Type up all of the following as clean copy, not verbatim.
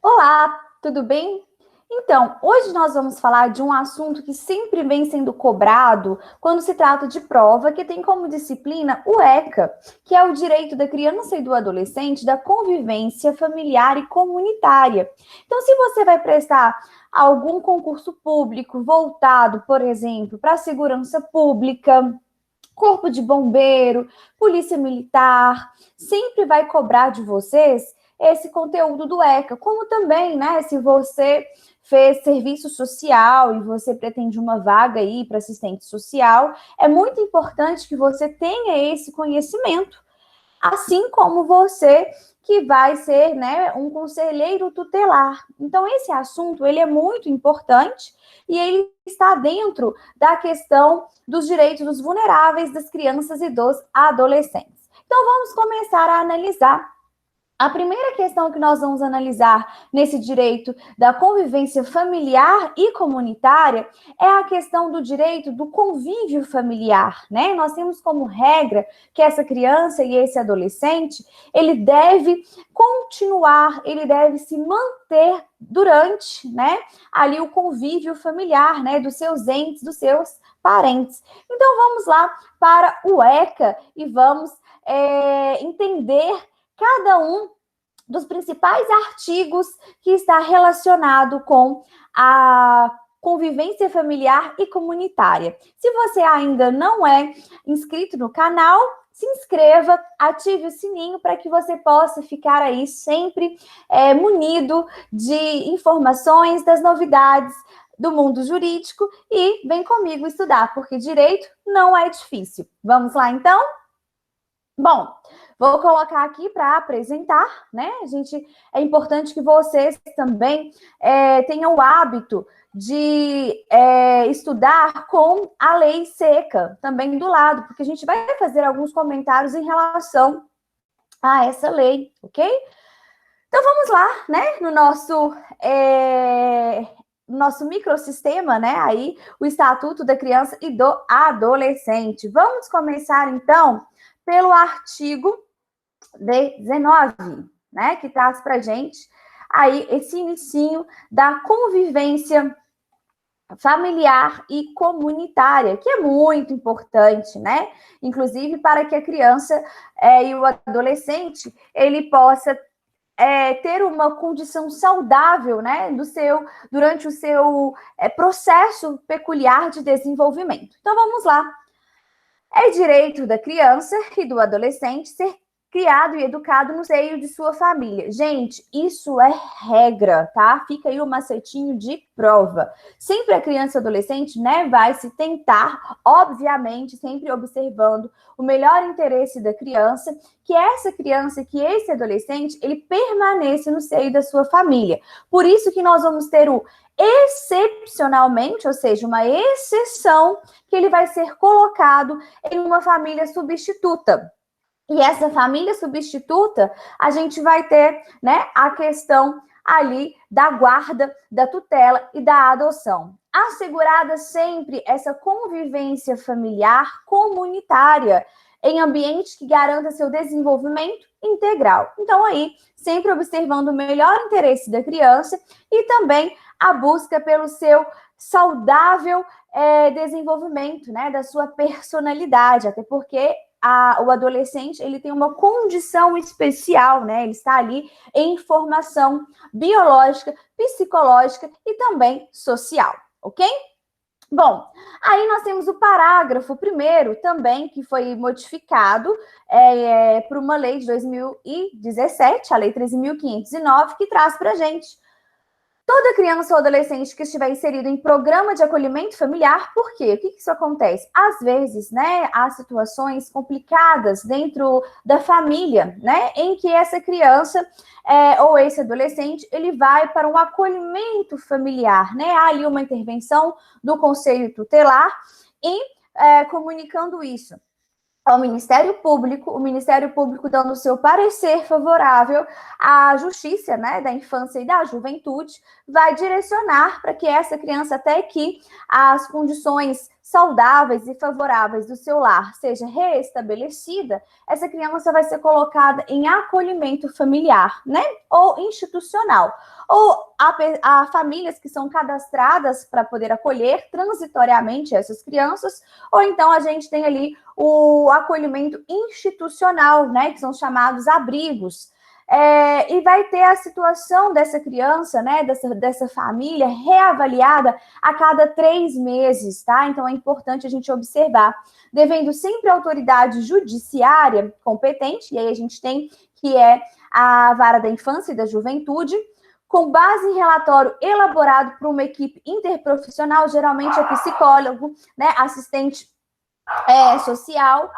Olá, tudo bem? Então, hoje nós vamos falar de um assunto que sempre vem sendo cobrado quando se trata de prova, que tem como disciplina o ECA, que é o direito da criança e do adolescente da convivência familiar e comunitária. Então, se você vai prestar algum concurso público voltado, por exemplo, para a segurança pública, Corpo de Bombeiro, Polícia Militar, sempre vai cobrar de vocês esse conteúdo do ECA, como também, né, se você fez serviço social e você pretende uma vaga aí para assistente social, é muito importante que você tenha esse conhecimento, assim como você que vai ser, né, um conselheiro tutelar. Então esse assunto ele é muito importante e ele está dentro da questão dos direitos dos vulneráveis das crianças e dos adolescentes. Então vamos começar a analisar. A primeira questão que nós vamos analisar nesse direito da convivência familiar e comunitária é a questão do direito do convívio familiar, né? Nós temos como regra que essa criança e esse adolescente, ele deve continuar, ele deve se manter durante, né, ali o convívio familiar, né, dos seus entes, dos seus parentes. Então vamos lá para o ECA e vamos entender cada um dos principais artigos que está relacionado com a convivência familiar e comunitária. Se você ainda não é inscrito no canal, se inscreva, ative o sininho para que você possa ficar aí sempre munido de informações, das novidades do mundo jurídico e vem comigo estudar, porque direito não é difícil. Vamos lá, então? Bom, vou colocar aqui para apresentar, né? É importante que vocês também tenham o hábito de estudar com a lei seca também do lado, porque a gente vai fazer alguns comentários em relação a essa lei, ok? Então vamos lá, né? No nosso microsistema, né? Aí o Estatuto da Criança e do Adolescente. Vamos começar então pelo artigo 19, né, que traz para a gente aí esse inicinho da convivência familiar e comunitária, que é muito importante, né? Inclusive para que a criança e o adolescente ele possa ter uma condição saudável, né, durante o seu processo peculiar de desenvolvimento. Então vamos lá. É direito da criança e do adolescente ser criado e educado no seio de sua família. Gente, isso é regra, tá? Fica aí o macetinho de prova. Sempre a criança e o adolescente, né, vai se tentar, obviamente, sempre observando o melhor interesse da criança, que essa criança, que esse adolescente, ele permaneça no seio da sua família. Por isso que nós vamos ter o excepcionalmente, ou seja, uma exceção, que ele vai ser colocado em uma família substituta. E essa família substituta, a gente vai ter, né, a questão ali da guarda, da tutela e da adoção. Assegurada sempre essa convivência familiar comunitária em ambiente que garanta seu desenvolvimento integral. Então, aí, sempre observando o melhor interesse da criança e também a busca pelo seu saudável desenvolvimento, né, da sua personalidade, até porque o adolescente ele tem uma condição especial, né? Ele está ali em formação biológica, psicológica e também social, ok? Bom, aí nós temos o parágrafo primeiro também, que foi modificado por uma lei de 2017, a Lei 13.509, que traz para a gente toda criança ou adolescente que estiver inserido em programa de acolhimento familiar, por quê? O que isso acontece? Às vezes, né, há situações complicadas dentro da família, né, em que essa criança ou esse adolescente, ele vai para um acolhimento familiar, né, há ali uma intervenção do Conselho Tutelar e comunicando isso ao Ministério Público, o Ministério Público dando o seu parecer favorável à Justiça, né, da Infância e da Juventude, vai direcionar para que essa criança, até que as condições saudáveis e favoráveis do seu lar seja reestabelecida, essa criança vai ser colocada em acolhimento familiar, né? Ou institucional. Ou há famílias que são cadastradas para poder acolher transitoriamente essas crianças, ou então a gente tem ali o acolhimento institucional, né? Que são chamados abrigos. E vai ter a situação dessa criança, né, dessa família, reavaliada a cada 3 meses, tá? Então, é importante a gente observar, devendo sempre a autoridade judiciária competente, e aí a gente tem que é a Vara da Infância e da Juventude, com base em relatório elaborado por uma equipe interprofissional, geralmente é psicólogo, né, assistente social,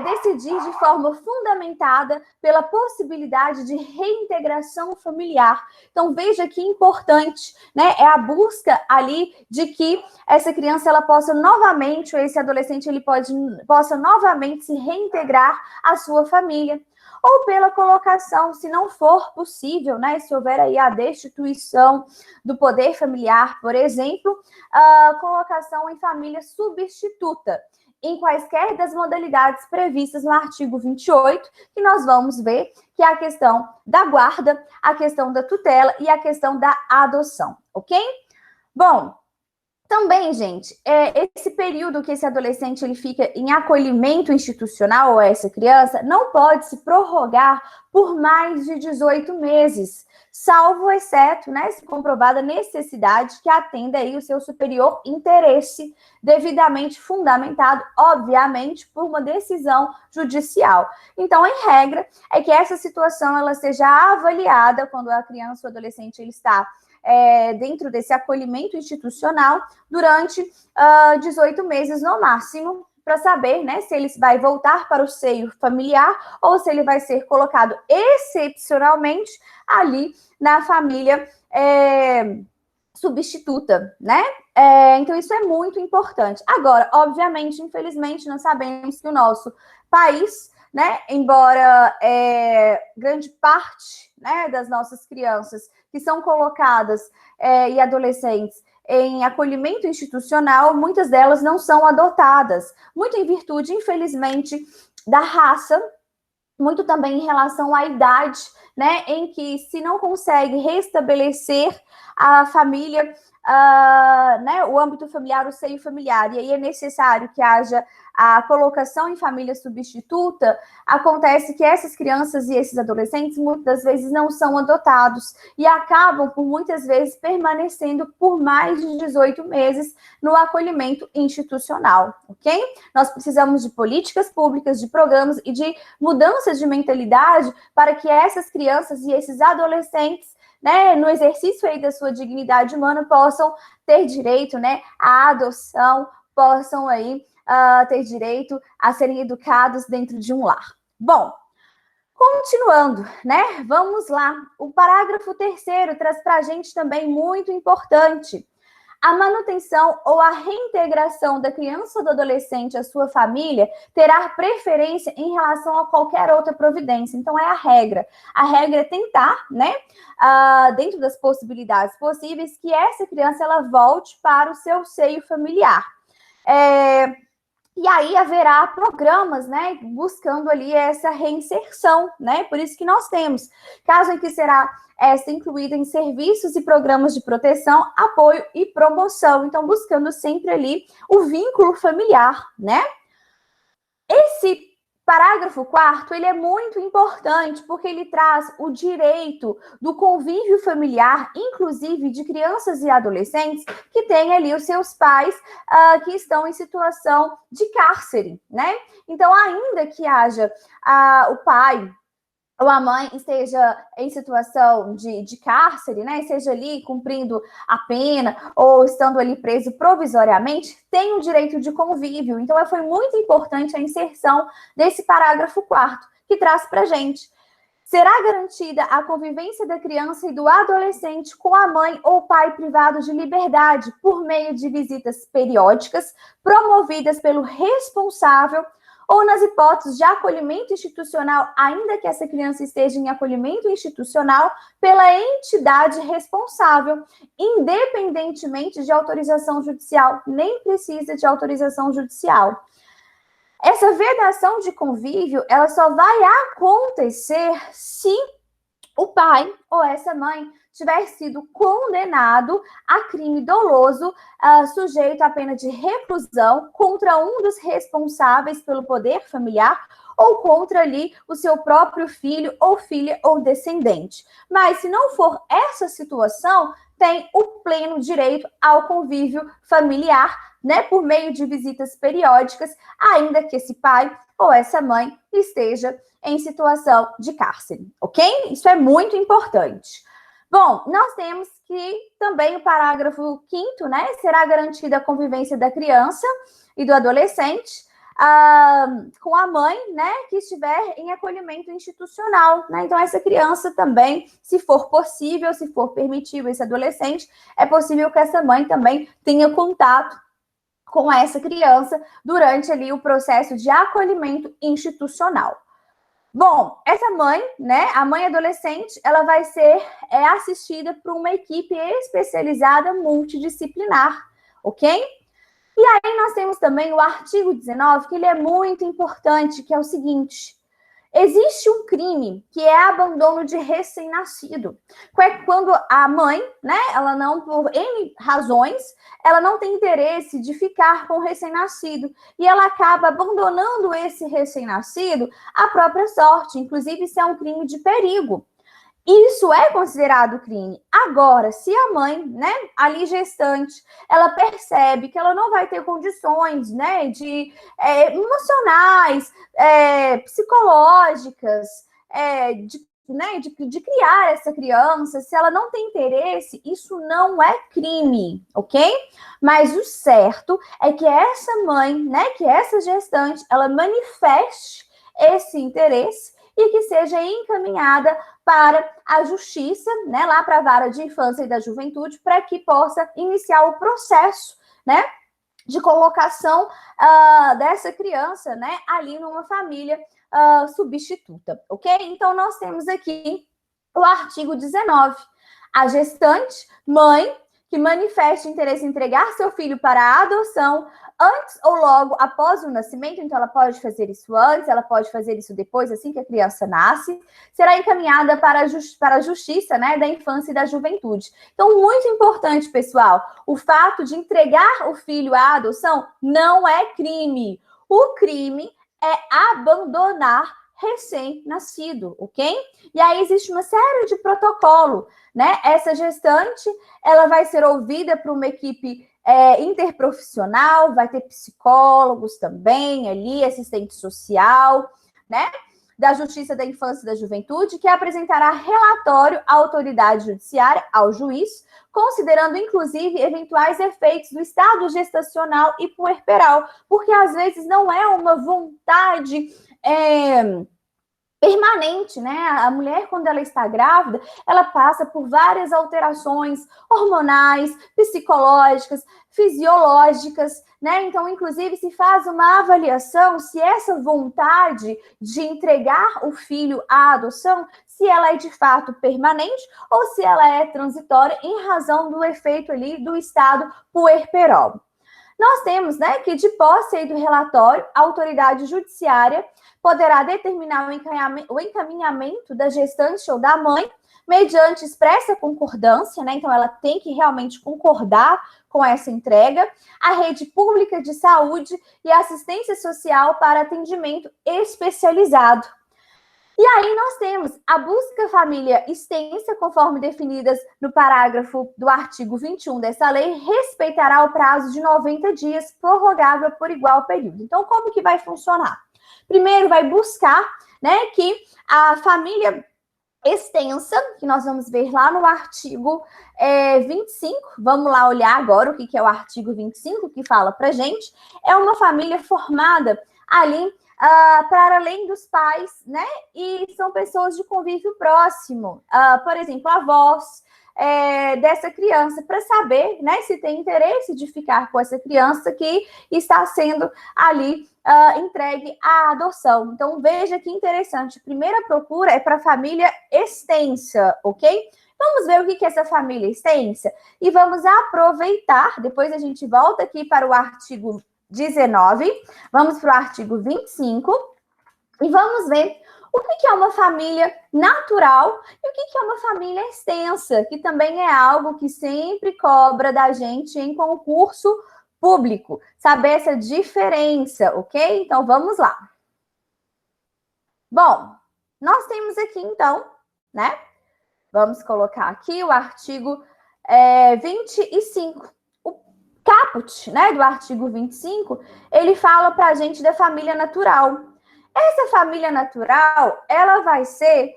decidir de forma fundamentada pela possibilidade de reintegração familiar. Então, veja que importante, né? É a busca ali de que essa criança ela possa novamente, ou esse adolescente ele possa novamente se reintegrar à sua família. Ou pela colocação, se não for possível, né? Se houver aí a destituição do poder familiar, por exemplo, a colocação em família substituta, em quaisquer das modalidades previstas no artigo 28, que nós vamos ver, que é a questão da guarda, a questão da tutela e a questão da adoção, ok? Bom, também, gente, esse período que esse adolescente ele fica em acolhimento institucional, ou essa criança, não pode se prorrogar por mais de 18 meses, salvo exceto, né, se comprovada necessidade que atenda aí o seu superior interesse, devidamente fundamentado, obviamente, por uma decisão judicial. Então, em regra, é que essa situação ela seja avaliada quando a criança ou adolescente ele está dentro desse acolhimento institucional durante 18 meses no máximo, para saber, né, se ele vai voltar para o seio familiar ou se ele vai ser colocado excepcionalmente ali na família substituta, né? Então, isso é muito importante. Agora, obviamente, infelizmente, nós sabemos que o nosso país, né, embora grande parte, né, das nossas crianças que são colocadas e adolescentes em acolhimento institucional, muitas delas não são adotadas, muito em virtude, infelizmente, da raça, muito também em relação à idade, né, em que se não consegue restabelecer a família, né, o âmbito familiar, o seio familiar, e aí é necessário que haja a colocação em família substituta, acontece que essas crianças e esses adolescentes muitas vezes não são adotados e acabam por muitas vezes permanecendo por mais de 18 meses no acolhimento institucional, ok? Nós precisamos de políticas públicas, de programas e de mudanças de mentalidade para que essas crianças e esses adolescentes, né, no exercício aí da sua dignidade humana, possam ter direito, né, à adoção, possam aí ter direito a serem educados dentro de um lar. Bom, continuando, né, vamos lá. O parágrafo 3º traz para a gente também muito importante. A manutenção ou a reintegração da criança ou do adolescente à sua família terá preferência em relação a qualquer outra providência. Então, é a regra. A regra é tentar, né, dentro das possibilidades possíveis, que essa criança ela volte para o seu seio familiar. E aí haverá programas, né, buscando ali essa reinserção, né, por isso que nós temos, caso em que será incluída em serviços e programas de proteção, apoio e promoção, então buscando sempre ali o vínculo familiar, né. Esse parágrafo 4º, ele é muito importante porque ele traz o direito do convívio familiar, inclusive de crianças e adolescentes que têm ali os seus pais que estão em situação de cárcere, né? Então, ainda que haja o pai ou a mãe esteja em situação de cárcere, né, seja ali cumprindo a pena ou estando ali preso provisoriamente, tem o direito de convívio. Então, foi muito importante a inserção desse parágrafo 4º, que traz para a gente. Será garantida a convivência da criança e do adolescente com a mãe ou pai privado de liberdade por meio de visitas periódicas promovidas pelo responsável ou nas hipóteses de acolhimento institucional, ainda que essa criança esteja em acolhimento institucional, pela entidade responsável, independentemente de autorização judicial, nem precisa de autorização judicial. Essa vedação de convívio, ela só vai acontecer se o pai ou essa mãe tiver sido condenado a crime doloso, sujeito à pena de reclusão contra um dos responsáveis pelo poder familiar ou contra ali o seu próprio filho ou filha ou descendente. Mas se não for essa situação, tem o pleno direito ao convívio familiar, né, por meio de visitas periódicas, ainda que esse pai ou essa mãe esteja em situação de cárcere, ok? Isso é muito importante. Bom, nós temos que também o parágrafo 5º, né, será garantida a convivência da criança e do adolescente com a mãe, né, que estiver em acolhimento institucional, né? Então, essa criança também, se for possível, se for permitido esse adolescente, é possível que essa mãe também tenha contato com essa criança durante ali o processo de acolhimento institucional. Bom, essa mãe, né, a mãe adolescente, ela vai ser assistida por uma equipe especializada multidisciplinar, ok? E aí nós temos também o artigo 19, que ele é muito importante, que é o seguinte: existe um crime que é abandono de recém-nascido. Quando a mãe, né, ela não, por N razões, ela não tem interesse de ficar com o recém-nascido e ela acaba abandonando esse recém-nascido à própria sorte. Inclusive, isso é um crime de perigo. Isso é considerado crime. Agora, se a mãe, né, ali gestante, ela percebe que ela não vai ter condições, né, de emocionais, psicológicas, de criar essa criança, se ela não tem interesse, isso não é crime, ok? Mas o certo é que essa mãe, né, que essa gestante, ela manifeste esse interesse e que seja encaminhada para a justiça, né, lá para a vara de infância e da juventude, para que possa iniciar o processo, né, de colocação dessa criança, né, ali numa família substituta, ok? Então, nós temos aqui o artigo 19. A gestante, mãe, que manifeste interesse em entregar seu filho para a adoção antes ou logo após o nascimento, então ela pode fazer isso antes, ela pode fazer isso depois, assim que a criança nasce, será encaminhada para a justiça, né, da infância e da juventude. Então, muito importante, pessoal, o fato de entregar o filho à adoção não é crime. O crime é abandonar recém-nascido, ok? E aí existe uma série de protocolo, né? Essa gestante, ela vai ser ouvida por uma equipe interprofissional, vai ter psicólogos também ali, assistente social, né? Da Justiça da Infância e da Juventude, que apresentará relatório à autoridade judiciária, ao juiz, considerando, inclusive, eventuais efeitos do estado gestacional e puerperal, porque às vezes não é uma vontade permanente, né? A mulher, quando ela está grávida, ela passa por várias alterações hormonais, psicológicas, fisiológicas, né? Então, inclusive, se faz uma avaliação se essa vontade de entregar o filho à adoção, se ela é de fato permanente ou se ela é transitória em razão do efeito ali do estado puerperal. Nós temos, né, que de posse aí do relatório, a autoridade judiciária poderá determinar o encaminhamento da gestante ou da mãe mediante expressa concordância, né? Então, ela tem que realmente concordar com essa entrega, à rede pública de saúde e assistência social para atendimento especializado. E aí nós temos a busca família extensa, conforme definidas no parágrafo do artigo 21 dessa lei, respeitará o prazo de 90 dias, prorrogável por igual período. Então, como que vai funcionar? Primeiro, vai buscar, né, que a família extensa, que nós vamos ver lá no artigo 25, vamos lá olhar agora o que é o artigo 25, que fala pra gente, é uma família formada ali para além dos pais, né? E são pessoas de convívio próximo. Por exemplo, avós, dessa criança, para saber, né, se tem interesse de ficar com essa criança que está sendo ali entregue à adoção. Então, veja que interessante. A primeira procura é para a família extensa, ok? Vamos ver o que é essa família extensa e vamos aproveitar. Depois a gente volta aqui para o artigo 19, vamos para o artigo 25 e vamos ver o que é uma família natural e o que é uma família extensa, que também é algo que sempre cobra da gente em concurso público. Saber essa diferença, ok? Então, vamos lá. Bom, nós temos aqui, então, né? Vamos colocar aqui o artigo 25. O caput, né, do artigo 25, ele fala para a gente da família natural. Essa família natural, ela vai ser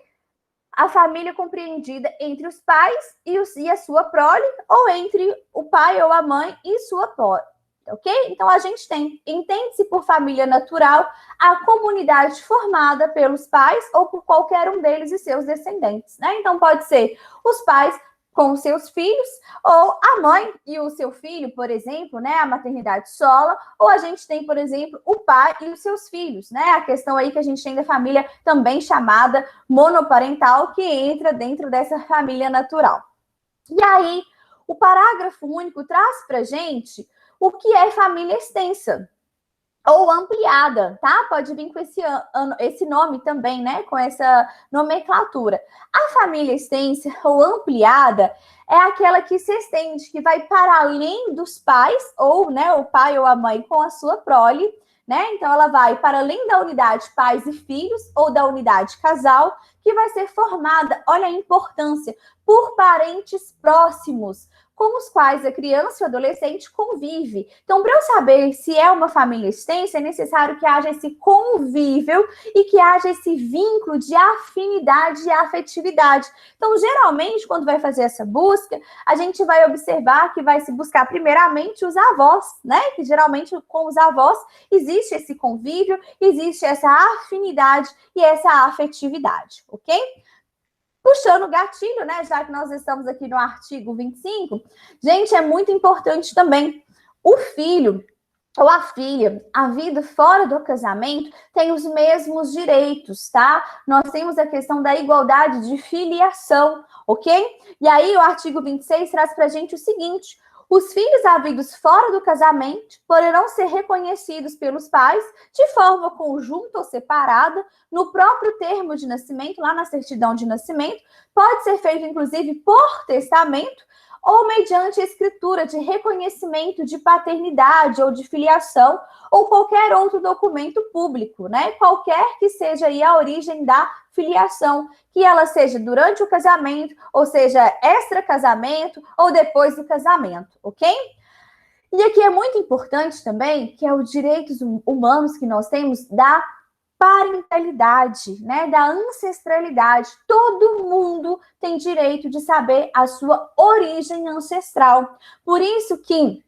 a família compreendida entre os pais e a sua prole, ou entre o pai ou a mãe e sua prole, ok? Então, a gente entende-se por família natural a comunidade formada pelos pais ou por qualquer um deles e seus descendentes, né? Então, pode ser os pais com os seus filhos, ou a mãe e o seu filho, por exemplo, né, a maternidade sola, ou a gente tem, por exemplo, o pai e os seus filhos, né, a questão aí que a gente tem da família também chamada monoparental, que entra dentro dessa família natural. E aí, o parágrafo único traz pra gente o que é família extensa ou ampliada, tá? Pode vir com esse nome também, né? Com essa nomenclatura. A família extensa ou ampliada é aquela que se estende, que vai para além dos pais, ou, né, o pai ou a mãe com a sua prole, né? Então, ela vai para além da unidade pais e filhos, ou da unidade casal, que vai ser formada, olha a importância, por parentes próximos, com os quais a criança e o adolescente convive. Então, para eu saber se é uma família extensa, é necessário que haja esse convívio e que haja esse vínculo de afinidade e afetividade. Então, geralmente, quando vai fazer essa busca, a gente vai observar que vai se buscar primeiramente os avós, né? Que geralmente com os avós existe esse convívio, existe essa afinidade e essa afetividade, ok? Puxando o gatilho, né? Já que nós estamos aqui no artigo 25, gente, é muito importante também. O filho ou a filha, a vida fora do casamento, tem os mesmos direitos, tá? Nós temos a questão da igualdade de filiação, ok? E aí o artigo 26 traz pra gente o seguinte: os filhos havidos fora do casamento poderão ser reconhecidos pelos pais de forma conjunta ou separada no próprio termo de nascimento, lá na certidão de nascimento. Pode ser feito, inclusive, por testamento ou mediante escritura de reconhecimento de paternidade ou de filiação ou qualquer outro documento público, né? Qualquer que seja aí a origem da filiação, que ela seja durante o casamento, ou seja, extra-casamento ou depois do casamento, ok? E aqui é muito importante também, que é os direitos humanos que nós temos da parentalidade, né, da ancestralidade. Todo mundo tem direito de saber a sua origem ancestral. Por isso que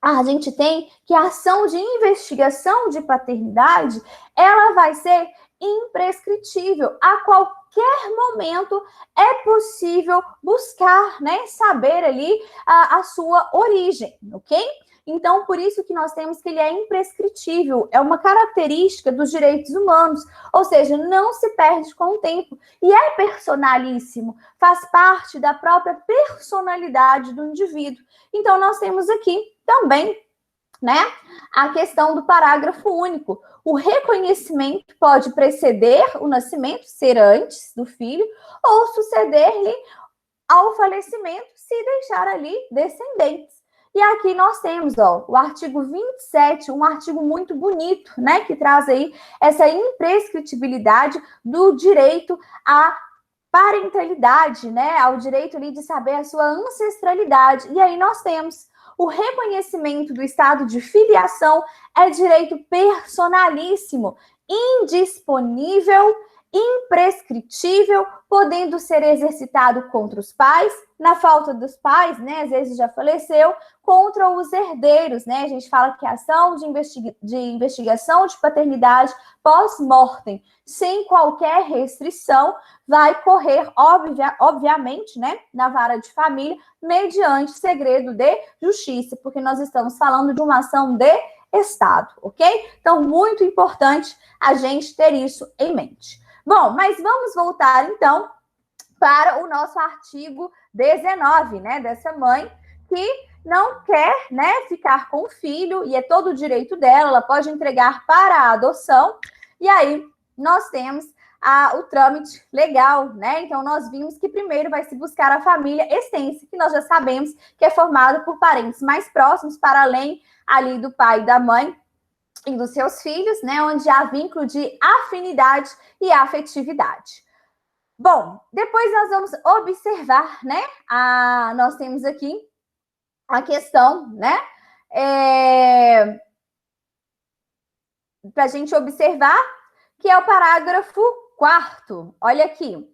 a gente tem que a ação de investigação de paternidade, ela vai ser imprescritível. A qualquer momento é possível buscar, né, saber ali a sua origem, ok? Então, por isso que nós temos que ele é imprescritível, é uma característica dos direitos humanos, ou seja, não se perde com o tempo. E é personalíssimo, faz parte da própria personalidade do indivíduo. Então, nós temos aqui também, né, a questão do parágrafo único. O reconhecimento pode preceder o nascimento, ser antes do filho, ou suceder-lhe ao falecimento, se deixar ali descendentes. E aqui nós temos, ó, o artigo 27, um artigo muito bonito, né, que traz aí essa imprescritibilidade do direito à parentalidade, né, ao direito ali de saber a sua ancestralidade. E aí nós temos o reconhecimento do estado de filiação é direito personalíssimo, indisponível imprescritível, podendo ser exercitado contra os pais, na falta dos pais, né, às vezes já faleceu, contra os herdeiros, né, a gente fala que a ação de investigação de paternidade pós-mortem, sem qualquer restrição, vai correr, obviamente, né, na vara de família, mediante segredo de justiça, porque nós estamos falando de uma ação de Estado, ok? Então, muito importante a gente ter isso em mente. Bom, mas vamos voltar, então, para o nosso artigo 19, né, dessa mãe que não quer, né, ficar com o filho, e é todo o direito dela, ela pode entregar para a adoção, e aí nós temos o trâmite legal, né? Então, nós vimos que primeiro vai se buscar a família extensa, que nós já sabemos que é formada por parentes mais próximos, para além ali do pai e da mãe e dos seus filhos, né? Onde há vínculo de afinidade e afetividade. Bom, depois nós vamos observar, né? Nós temos aqui a questão, né? Para a gente observar, que é o parágrafo 4º. Olha aqui.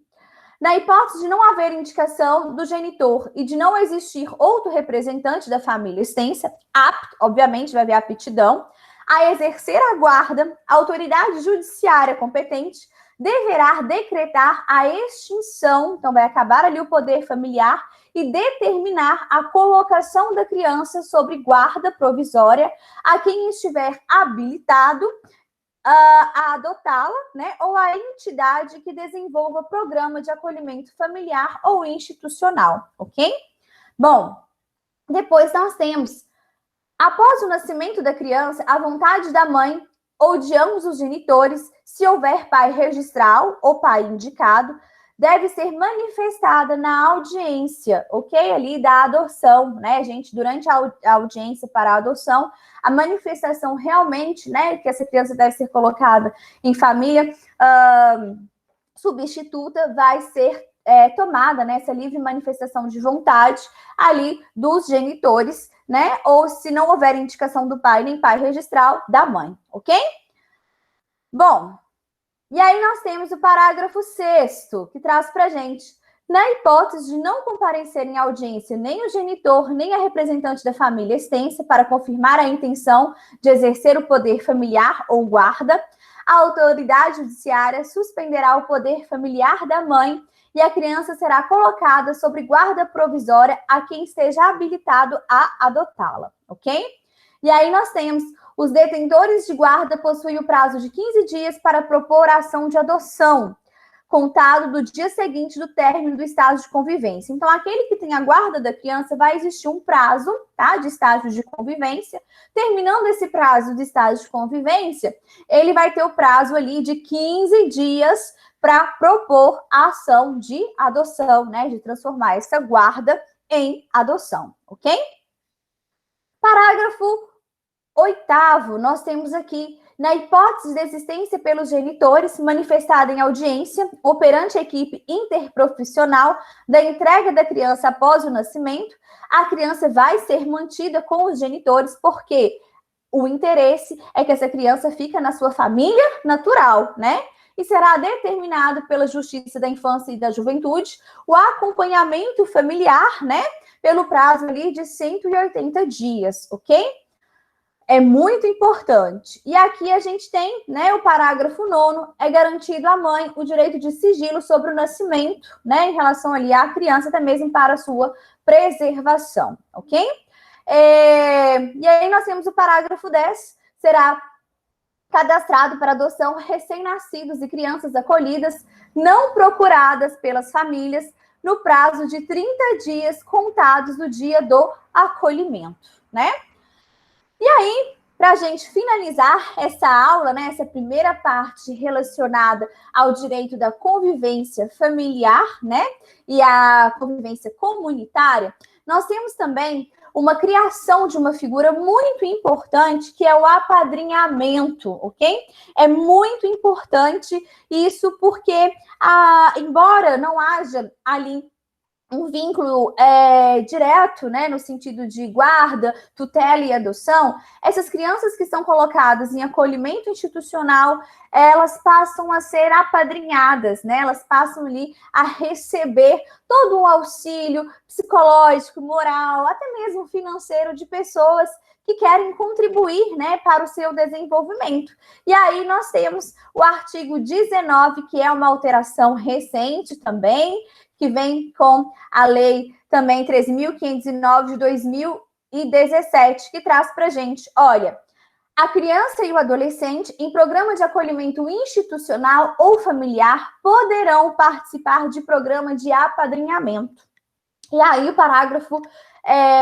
Na hipótese de não haver indicação do genitor e de não existir outro representante da família extensa, apto, obviamente vai haver aptidão, a exercer a guarda, a autoridade judiciária competente deverá decretar a extinção, então vai acabar ali o poder familiar, e determinar a colocação da criança sobre guarda provisória a quem estiver habilitado a adotá-la, né, ou a entidade que desenvolva programa de acolhimento familiar ou institucional, ok? Bom, depois nós temos, após o nascimento da criança, a vontade da mãe ou de ambos os genitores, se houver pai registral ou pai indicado, deve ser manifestada na audiência, ok? Ali da adoção, né, gente? Durante a audiência para a adoção, a manifestação realmente, né, que essa criança deve ser colocada em família substituta, vai ser tomada, né, essa livre manifestação de vontade ali dos genitores, né? Ou se não houver indicação do pai nem pai registral, da mãe, ok? Bom, e aí nós temos o parágrafo 6º, que traz para a gente, na hipótese de não comparecer em audiência nem o genitor, nem a representante da família extensa para confirmar a intenção de exercer o poder familiar ou guarda, a autoridade judiciária suspenderá o poder familiar da mãe e a criança será colocada sob guarda provisória a quem esteja habilitado a adotá-la, ok? E aí nós temos, os detentores de guarda possuem o prazo de 15 dias para propor a ação de adoção, contado do dia seguinte do término do estágio de convivência. Então, aquele que tem a guarda da criança, vai existir um prazo, tá, de estágio de convivência. Terminando esse prazo de estágio de convivência, ele vai ter o prazo ali de 15 dias para propor a ação de adoção, né, de transformar essa guarda em adoção, ok? Parágrafo 8º, nós temos aqui, na hipótese de existência pelos genitores, manifestada em audiência ou perante a equipe interprofissional da entrega da criança após o nascimento, a criança vai ser mantida com os genitores, porque o interesse é que essa criança fique na sua família natural, né? E será determinado pela Justiça da Infância e da Juventude o acompanhamento familiar, né? Pelo prazo ali de 180 dias, ok? É muito importante. E aqui a gente tem, né, o parágrafo 9º, é garantido à mãe o direito de sigilo sobre o nascimento, né, em relação ali à criança, até mesmo para a sua preservação, ok? E aí nós temos o parágrafo 10, será cadastrado para adoção recém-nascidos e crianças acolhidas não procuradas pelas famílias no prazo de 30 dias contados do dia do acolhimento, né? E aí, para a gente finalizar essa aula, né, essa primeira parte relacionada ao direito da convivência familiar, né, e a convivência comunitária, nós temos também uma criação de uma figura muito importante, que é o apadrinhamento, ok? É muito importante isso porque, embora não haja ali um vínculo direto, né, no sentido de guarda, tutela e adoção, essas crianças que são colocadas em acolhimento institucional, elas passam a ser apadrinhadas, né, elas passam ali a receber todo o auxílio psicológico, moral, até mesmo financeiro de pessoas que querem contribuir, né, para o seu desenvolvimento. E aí nós temos o artigo 19, que é uma alteração recente também, que vem com a lei também 13.509 de 2017, que traz para a gente, olha, a criança e o adolescente em programa de acolhimento institucional ou familiar poderão participar de programa de apadrinhamento. E aí o parágrafo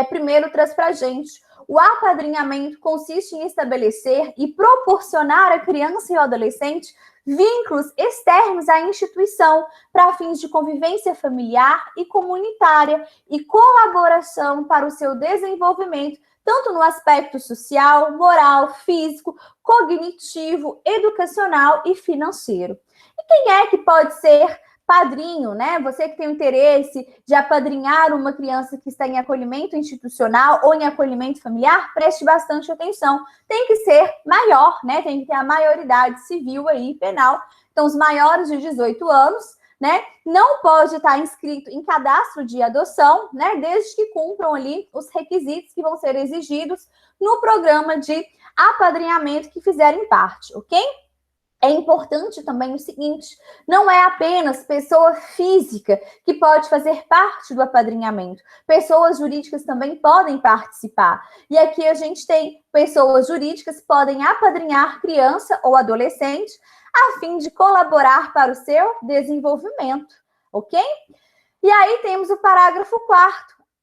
primeiro traz para a gente: o apadrinhamento consiste em estabelecer e proporcionar à criança e ao adolescente vínculos externos à instituição para fins de convivência familiar e comunitária e colaboração para o seu desenvolvimento, tanto no aspecto social, moral, físico, cognitivo, educacional e financeiro. E quem é que pode ser padrinho, né? Você que tem o interesse de apadrinhar uma criança que está em acolhimento institucional ou em acolhimento familiar, preste bastante atenção. Tem que ser maior, né? Tem que ter a maioridade civil aí, penal. Então, os maiores de 18 anos, né? Não pode estar inscrito em cadastro de adoção, né? Desde que cumpram ali os requisitos que vão ser exigidos no programa de apadrinhamento que fizerem parte, ok? É importante também o seguinte: não é apenas pessoa física que pode fazer parte do apadrinhamento, pessoas jurídicas também podem participar. E aqui a gente tem pessoas jurídicas que podem apadrinhar criança ou adolescente a fim de colaborar para o seu desenvolvimento, ok? E aí temos o parágrafo 4º.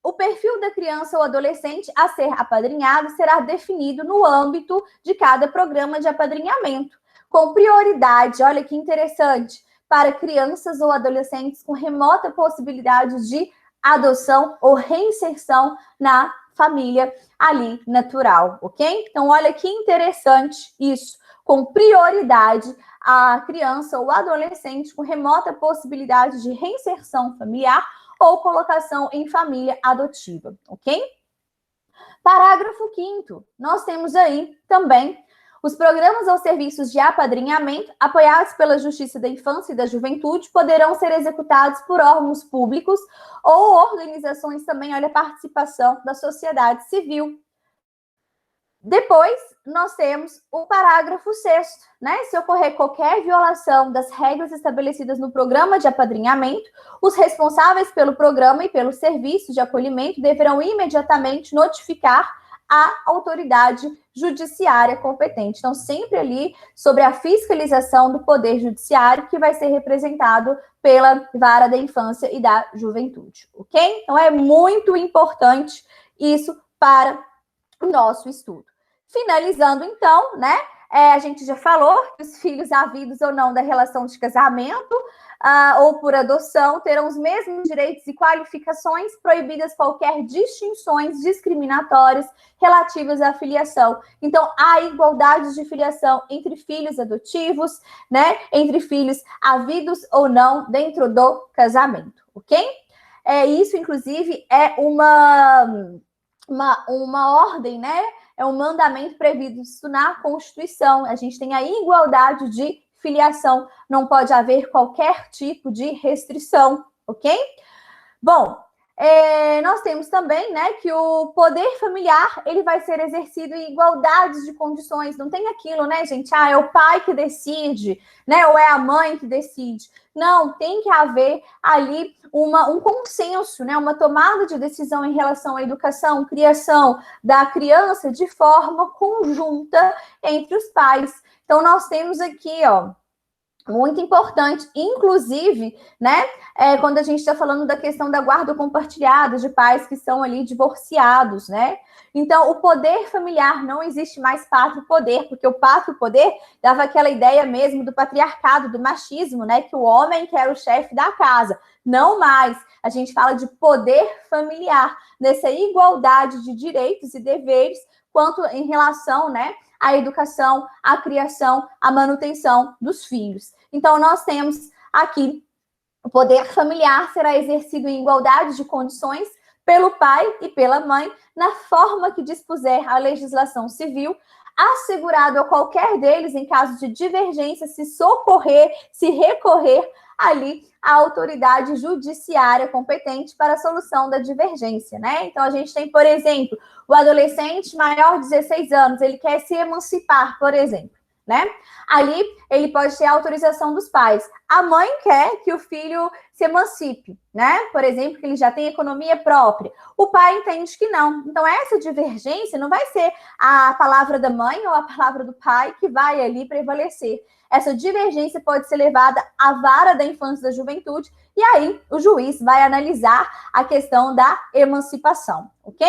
O perfil da criança ou adolescente a ser apadrinhado será definido no âmbito de cada programa de apadrinhamento, com prioridade, olha que interessante, para crianças ou adolescentes com remota possibilidade de adoção ou reinserção na família ali natural, ok? Então, olha que interessante isso, com prioridade a criança ou adolescente com remota possibilidade de reinserção familiar ou colocação em família adotiva, ok? Parágrafo 5º, nós temos aí também os programas ou serviços de apadrinhamento, apoiados pela Justiça da Infância e da Juventude, poderão ser executados por órgãos públicos ou organizações também, olha, participação da sociedade civil. Depois, nós temos o parágrafo 6º, né? Se ocorrer qualquer violação das regras estabelecidas no programa de apadrinhamento, os responsáveis pelo programa e pelo serviço de acolhimento deverão imediatamente notificar a autoridade judiciária competente. Então, sempre ali sobre a fiscalização do Poder Judiciário, que vai ser representado pela Vara da Infância e da Juventude, ok? Então, é muito importante isso para o nosso estudo. Finalizando, então, né? A gente já falou que os filhos havidos ou não da relação de casamento ou por adoção terão os mesmos direitos e qualificações, proibidas qualquer distinções discriminatórias relativas à filiação. Então, há igualdade de filiação entre filhos adotivos, né? Entre filhos havidos ou não dentro do casamento, ok? Isso, inclusive, é uma ordem, né? É um mandamento previsto na Constituição. A gente tem a igualdade de filiação, não pode haver qualquer tipo de restrição, ok? Bom, nós temos também, né, que o poder familiar, ele vai ser exercido em igualdade de condições, não tem aquilo, né, gente, é o pai que decide, né, ou é a mãe que decide. Não, tem que haver ali um consenso, né, uma tomada de decisão em relação à educação, criação da criança de forma conjunta entre os pais. Então, nós temos aqui, ó, muito importante, inclusive, né, quando a gente está falando da questão da guarda compartilhada de pais que são ali divorciados, né? Então, o poder familiar, não existe mais pátrio poder, porque o pátrio poder dava aquela ideia mesmo do patriarcado, do machismo, né, que o homem que era o chefe da casa. Não mais. A gente fala de poder familiar, nessa igualdade de direitos e deveres, quanto em relação, né, a educação, a criação, a manutenção dos filhos. Então, nós temos aqui O poder familiar será exercido em igualdade de condições pelo pai e pela mãe, na forma que dispuser a legislação civil, assegurado a qualquer deles, em caso de divergência, se recorrer ali à autoridade judiciária competente para a solução da divergência, né? Então, a gente tem, por exemplo, o adolescente maior de 16 anos, ele quer se emancipar, por exemplo, né? Ali, ele pode ter a autorização dos pais. A mãe quer que o filho se emancipe, né? Por exemplo, que ele já tem economia própria. O pai entende que não. Então, essa divergência não vai ser a palavra da mãe ou a palavra do pai que vai ali prevalecer. Essa divergência pode ser levada à vara da infância e da juventude, e aí o juiz vai analisar a questão da emancipação, ok?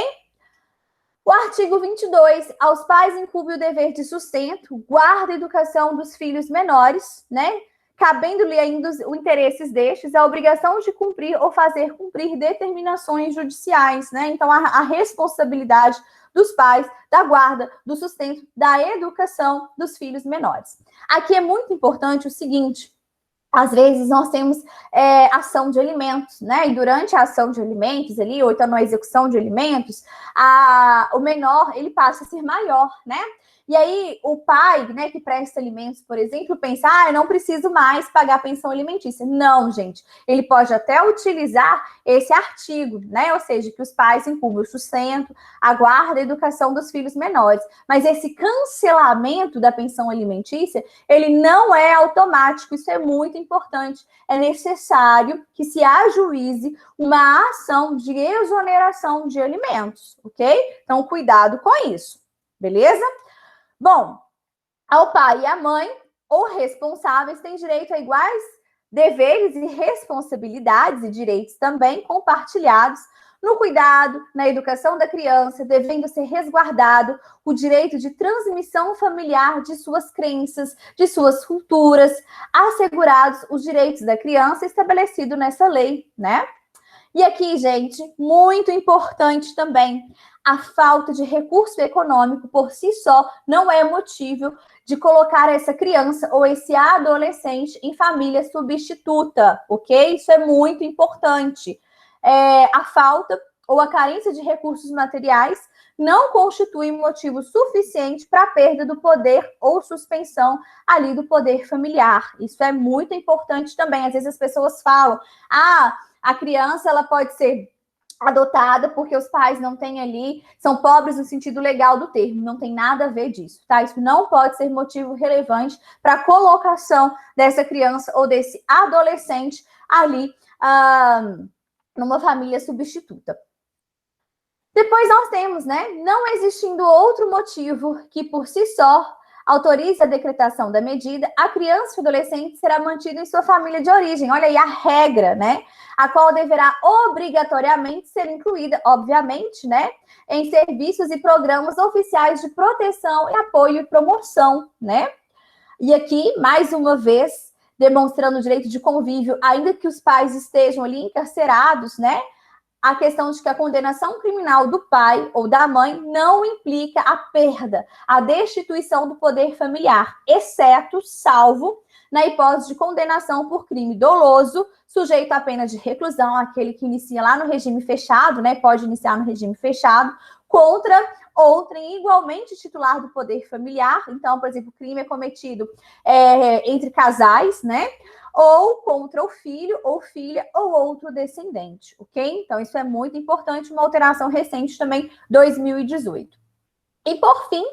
O artigo 22, aos pais incumbe o dever de sustento, guarda e educação dos filhos menores, né? Cabendo-lhe ainda os interesses destes, a obrigação de cumprir ou fazer cumprir determinações judiciais, né? Então, a responsabilidade dos pais, da guarda, do sustento, da educação dos filhos menores. Aqui é muito importante o seguinte: às vezes nós temos ação de alimentos, né? E durante a ação de alimentos ali, ou então na execução de alimentos, o menor, ele passa a ser maior, né? E aí o pai, né, que presta alimentos, por exemplo, pensa, eu não preciso mais pagar pensão alimentícia. Não, gente, ele pode até utilizar esse artigo, né? Ou seja, que os pais incumbem o sustento, a guarda e a educação dos filhos menores. Mas esse cancelamento da pensão alimentícia, ele não é automático, isso é muito importante. É necessário que se ajuize uma ação de exoneração de alimentos, ok? Então, cuidado com isso, beleza? Bom, ao pai e à mãe, ou responsáveis, têm direito a iguais deveres e responsabilidades e direitos também compartilhados no cuidado, na educação da criança, devendo ser resguardado o direito de transmissão familiar de suas crenças, de suas culturas, assegurados os direitos da criança estabelecido nessa lei, né? E aqui, gente, muito importante também, a falta de recurso econômico por si só não é motivo de colocar essa criança ou esse adolescente em família substituta, ok? Isso é muito importante. A falta ou a carência de recursos materiais não constitui motivo suficiente para a perda do poder ou suspensão ali do poder familiar. Isso é muito importante também. Às vezes as pessoas falam, a criança ela pode ser adotada porque os pais não têm ali, são pobres no sentido legal do termo, não tem nada a ver disso, tá? Isso não pode ser motivo relevante para a colocação dessa criança ou desse adolescente ali numa família substituta. Depois nós temos, né, não existindo outro motivo que por si só autorize a decretação da medida, a criança e o adolescente será mantido em sua família de origem. Olha aí a regra, né? A qual deverá obrigatoriamente ser incluída, obviamente, né, em serviços e programas oficiais de proteção, apoio e promoção, né? E aqui, mais uma vez, demonstrando o direito de convívio, ainda que os pais estejam ali encarcerados, né? A questão de que a condenação criminal do pai ou da mãe não implica a perda, a destituição do poder familiar, exceto, salvo, na hipótese de condenação por crime doloso, sujeito à pena de reclusão, aquele que inicia lá no regime fechado, né? Pode iniciar no regime fechado, contra outrem igualmente titular do poder familiar. Então, por exemplo, o crime é cometido entre casais, né? Ou contra o filho ou filha ou outro descendente, ok? Então, isso é muito importante, uma alteração recente também, 2018. E, por fim,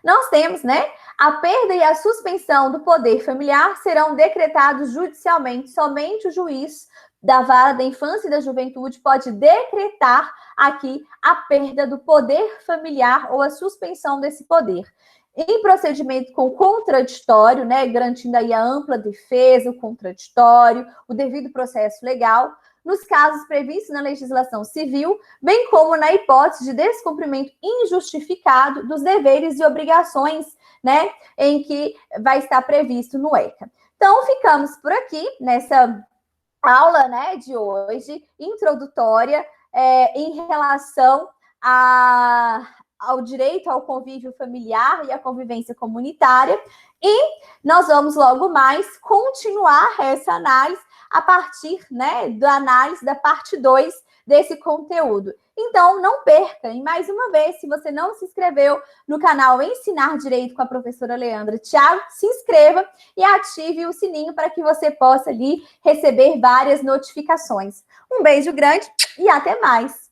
nós temos, né, a perda e a suspensão do poder familiar serão decretados judicialmente. Somente o juiz da vara da infância e da juventude pode decretar aqui a perda do poder familiar ou a suspensão desse poder. Em procedimento com contraditório, né, garantindo aí a ampla defesa, o contraditório, o devido processo legal, nos casos previstos na legislação civil, bem como na hipótese de descumprimento injustificado dos deveres e obrigações, né, em que vai estar previsto no ECA. Então, ficamos por aqui nessa aula, né, de hoje, introdutória, em relação ao direito ao convívio familiar e à convivência comunitária. E nós vamos logo mais continuar essa análise a partir, né, da análise da parte 2 desse conteúdo. Então, não perca. E mais uma vez, se você não se inscreveu no canal Ensinar Direito com a professora Leandra Thiago, se inscreva e ative o sininho para que você possa ali receber várias notificações. Um beijo grande e até mais!